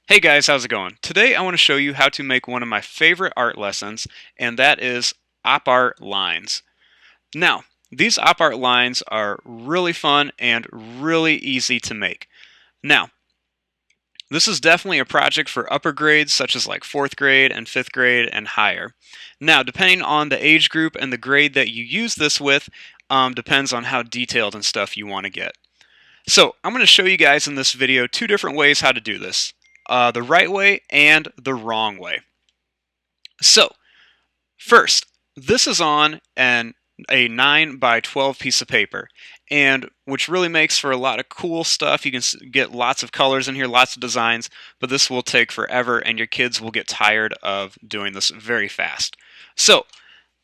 Hey guys, how's it going? Today I want to show you how to make one of my favorite art lessons, and that is op art lines. Now, these op art lines are really fun and really easy to make. Now, this is definitely a project for upper grades such as like 4th grade and 5th grade and higher. Now, depending on the age group and the grade that you use this with, depends on how detailed and stuff you want to get. So I'm going to show you guys in this video two different ways how to do this. The right way and the wrong way. So first, this is on a 9 by 12 piece of paper, and which really makes for a lot of cool stuff. You can get lots of colors in here, lots of designs, but this will take forever and your kids will get tired of doing this very fast. So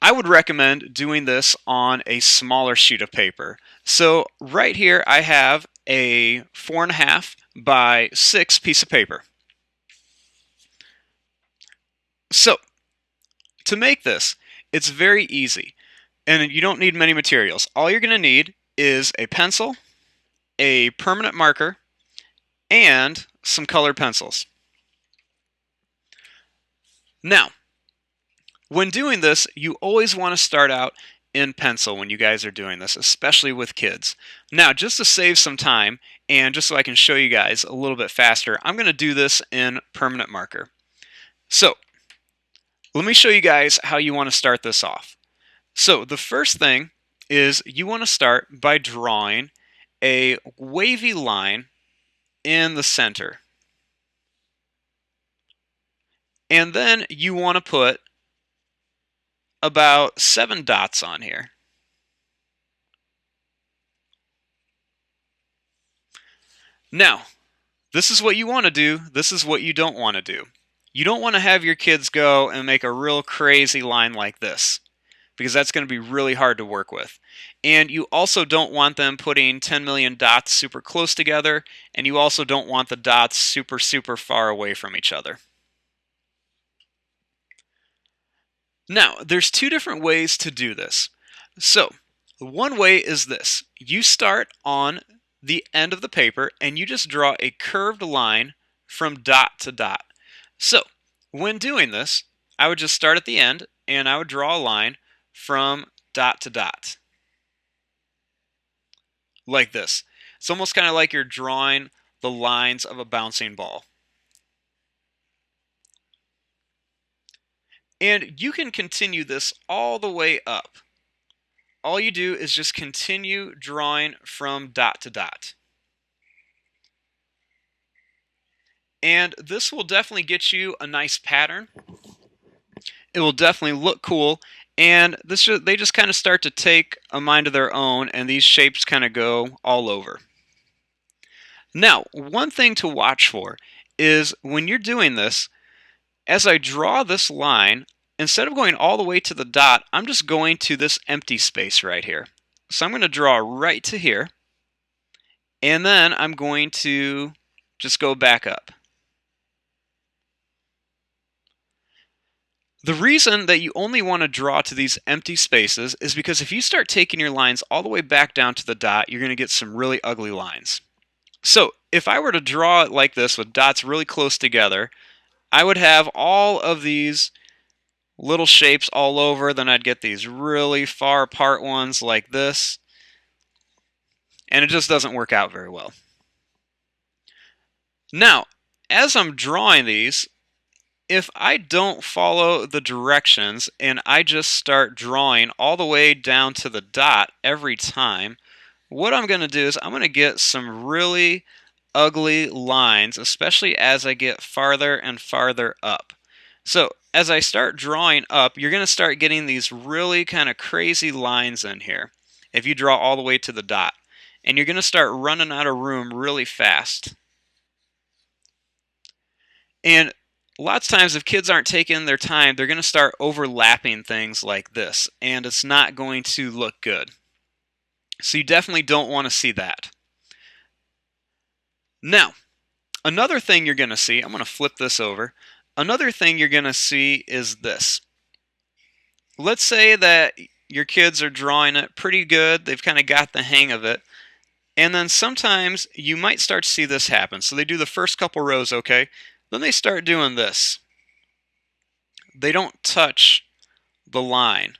I would recommend doing this on a smaller sheet of paper. So right here I have a 4.5 by 6 piece of paper. So to make this, it's very easy and you don't need many materials. All you're going to need is a pencil, a permanent marker, and some colored pencils. Now, when doing this, you always want to start out in pencil when you guys are doing this, especially with kids. Now, just to save some time, and just so I can show you guys a little bit faster, I'm going to do this in permanent marker. So, let me show you guys how you want to start this off. So, the first thing is you want to start by drawing a wavy line in the center. And then you want to put about 7 dots on here. Now, this is what you want to do, this is what you don't want to do. You don't want to have your kids go and make a real crazy line like this, because that's going to be really hard to work with. And you also don't want them putting 10 million dots super close together, and you also don't want the dots super far away from each other. Now, there's two different ways to do this. So, one way is this. You start on the end of the paper and you just draw a curved line from dot to dot. So, when doing this, I would just start at the end and I would draw a line from dot to dot. Like this. It's almost kind of like you're drawing the lines of a bouncing ball. And you can continue this all the way up. All you do is just continue drawing from dot to dot. And this will definitely get you a nice pattern. It will definitely look cool. And they just kind of start to take a mind of their own, and these shapes kind of go all over. Now, one thing to watch for is when you're doing this, as I draw this line, instead of going all the way to the dot, I'm just going to this empty space right here. So I'm going to draw right to here, and then I'm going to just go back up. The reason that you only want to draw to these empty spaces is because if you start taking your lines all the way back down to the dot, you're going to get some really ugly lines. So if I were to draw it like this with dots really close together, I would have all of these little shapes all over, then I'd get these really far apart ones like this, and it just doesn't work out very well. Now, as I'm drawing these, if I don't follow the directions and I just start drawing all the way down to the dot every time, what I'm going to do is I'm going to get some really ugly lines, especially as I get farther and farther up. So as I start drawing up, you're going to start getting these really kind of crazy lines in here if you draw all the way to the dot. And you're going to start running out of room really fast. And lots of times if kids aren't taking their time, they're going to start overlapping things like this, and it's not going to look good. So you definitely don't want to see that. Now, another thing you're going to see, I'm going to flip this over. Another thing you're going to see is this. Let's say that your kids are drawing it pretty good, they've kind of got the hang of it, and then sometimes you might start to see this happen. So they do the first couple rows okay, then they start doing this. They don't touch the line,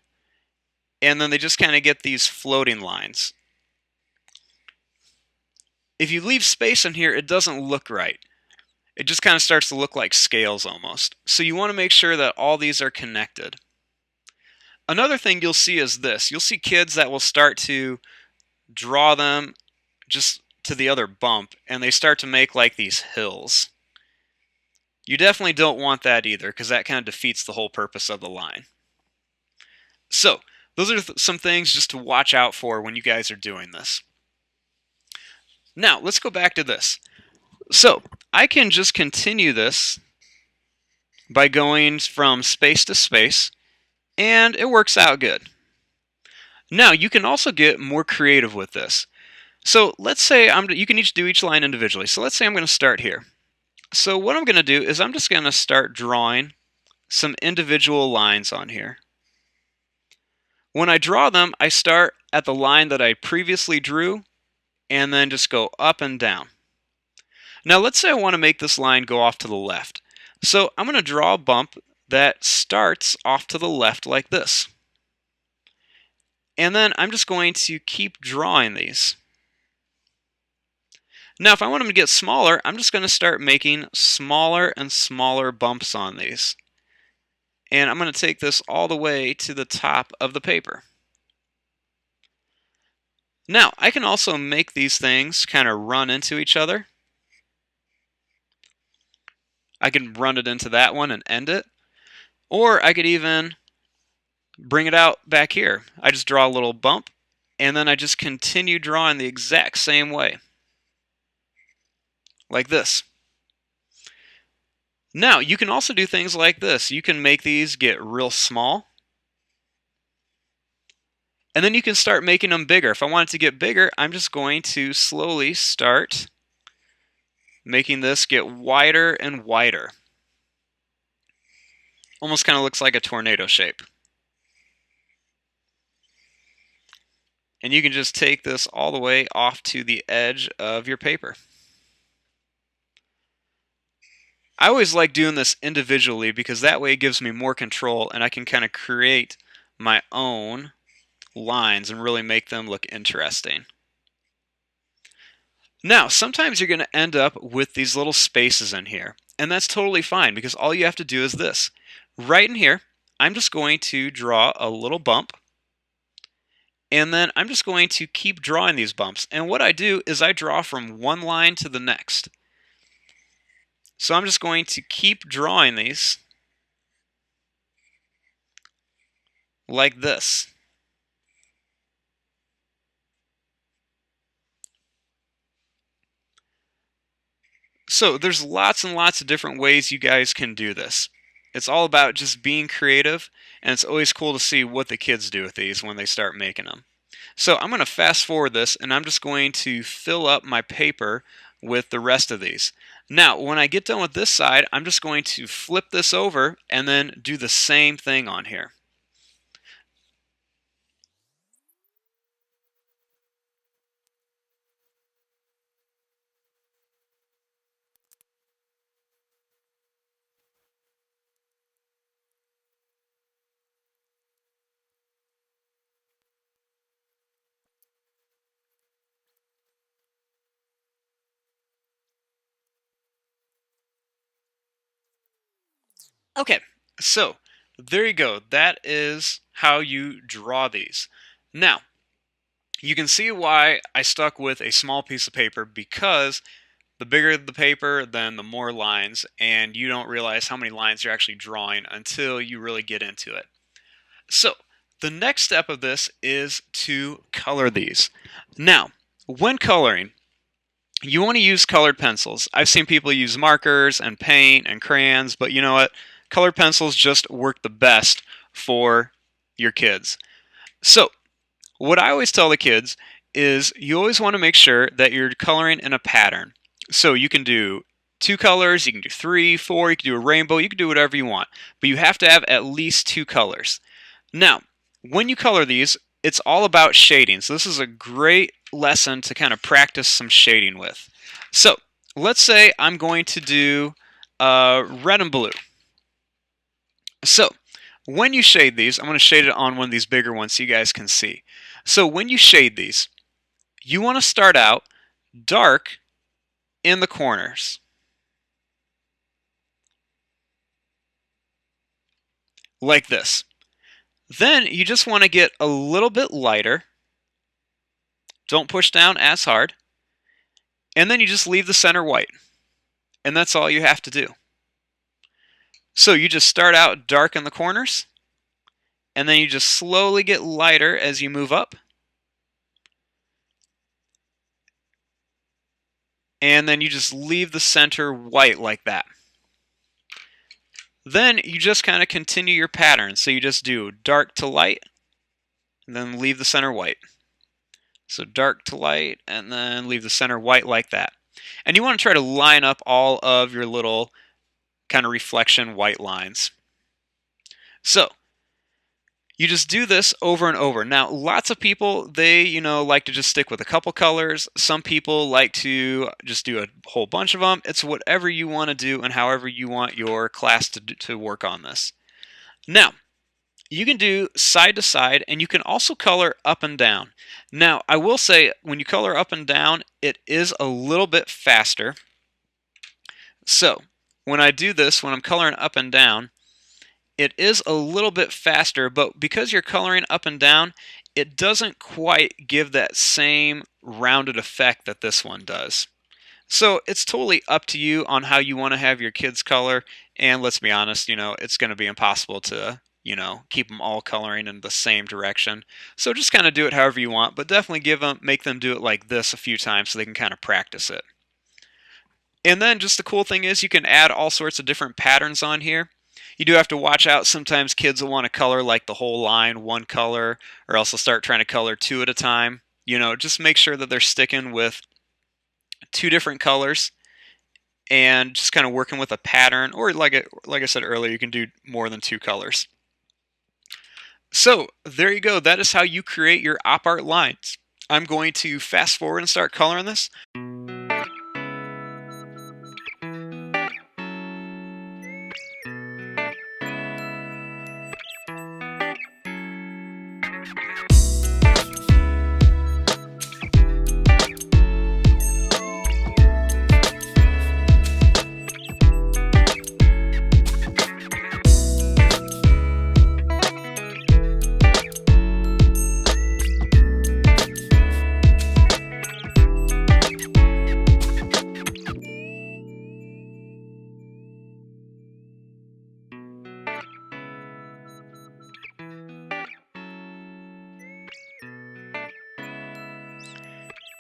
and then they just kind of get these floating lines. If you leave space in here, it doesn't look right. It just kind of starts to look like scales almost. So you want to make sure that all these are connected. Another thing you'll see is this. You'll see kids that will start to draw them just to the other bump, and they start to make like these hills. You definitely don't want that either, because that kind of defeats the whole purpose of the line. So, those are some things just to watch out for when you guys are doing this. Now, let's go back to this. So, I can just continue this by going from space to space, and it works out good. Now, you can also get more creative with this. So let's say you can each do each line individually. So let's say I'm going to start here. So what I'm going to do is I'm just going to start drawing some individual lines on here. When I draw them, I start at the line that I previously drew and then just go up and down. Now let's say I want to make this line go off to the left. So I'm going to draw a bump that starts off to the left like this. And then I'm just going to keep drawing these. Now, if I want them to get smaller, I'm just going to start making smaller and smaller bumps on these. And I'm going to take this all the way to the top of the paper. Now, I can also make these things kind of run into each other. I can run it into that one and end it. Or I could even bring it out back here. I just draw a little bump, and then I just continue drawing the exact same way. Like this. Now, you can also do things like this. You can make these get real small. And then you can start making them bigger. If I want it to get bigger, I'm just going to slowly start making this get wider and wider. Almost kind of looks like a tornado shape. And you can just take this all the way off to the edge of your paper. I always like doing this individually because that way it gives me more control and I can kind of create my own lines and really make them look interesting. Now, sometimes you're going to end up with these little spaces in here, and that's totally fine because all you have to do is this. Right in here, I'm just going to draw a little bump, and then I'm just going to keep drawing these bumps. And what I do is I draw from one line to the next. So I'm just going to keep drawing these like this. So there's lots and lots of different ways you guys can do this. It's all about just being creative, and it's always cool to see what the kids do with these when they start making them. So I'm going to fast forward this, and I'm just going to fill up my paper with the rest of these. Now, when I get done with this side, I'm just going to flip this over and then do the same thing on here. Okay, so there you go. That is how you draw these. Now, you can see why I stuck with a small piece of paper, because the bigger the paper, then the more lines, and you don't realize how many lines you're actually drawing until you really get into it. So, the next step of this is to color these. Now, when coloring, you want to use colored pencils. I've seen people use markers and paint and crayons, but you know what? Colored pencils just work the best for your kids. So, what I always tell the kids is you always want to make sure that you're coloring in a pattern. So you can do 2 colors, you can do 3, 4, you can do a rainbow, you can do whatever you want. But you have to have at least 2 colors. Now, when you color these, it's all about shading. So this is a great lesson to kind of practice some shading with. So let's say I'm going to do red and blue. So when you shade these, I'm going to shade it on one of these bigger ones so you guys can see. So when you shade these, you want to start out dark in the corners. Like this. Then you just want to get a little bit lighter. Don't push down as hard. And then you just leave the center white. And that's all you have to do. So you just start out dark in the corners, and then you just slowly get lighter as you move up. And then you just leave the center white like that. Then you just kind of continue your pattern. So you just do dark to light, and then leave the center white. So dark to light, and then leave the center white like that. And you want to try to line up all of your little kind of reflection white lines. So you just do this over and over. Now, lots of people, they, like to just stick with a couple colors. Some people like to just do a whole bunch of them. It's whatever you want to do and however you want your class to work on this. Now, you can do side to side, and you can also color up and down. Now, I will say, when you color up and down, it is a little bit faster. So, when I do this, when I'm coloring up and down, it is a little bit faster, but because you're coloring up and down, it doesn't quite give that same rounded effect that this one does. So it's totally up to you on how you want to have your kids color, and let's be honest, it's going to be impossible to, keep them all coloring in the same direction. So just kind of do it however you want, but definitely make them do it like this a few times so they can kind of practice it. And then just the cool thing is you can add all sorts of different patterns on here. You do have to watch out. Sometimes kids will want to color like the whole line one color, or else they'll start trying to color two at a time. Just make sure that they're sticking with two different colors and just kind of working with a pattern, or like I said earlier, you can do more than two colors. So there you go. That is how you create your op art lines. I'm going to fast forward and start coloring this.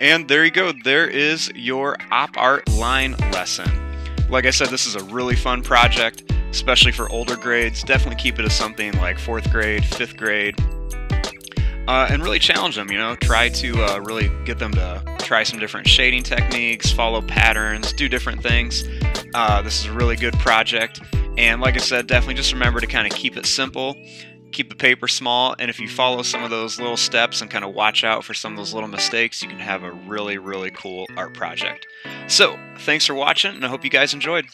And there you go. There is your op art line lesson. Like I said, this is a really fun project, especially for older grades. Definitely keep it as something like 4th grade, 5th grade, and really challenge them. Try to really get them to try some different shading techniques, follow patterns, do different things. This is a really good project. And like I said, definitely just remember to kind of keep it simple. Keep the paper small, and if you follow some of those little steps and kind of watch out for some of those little mistakes, you can have a really, really cool art project. So, thanks for watching, and I hope you guys enjoyed.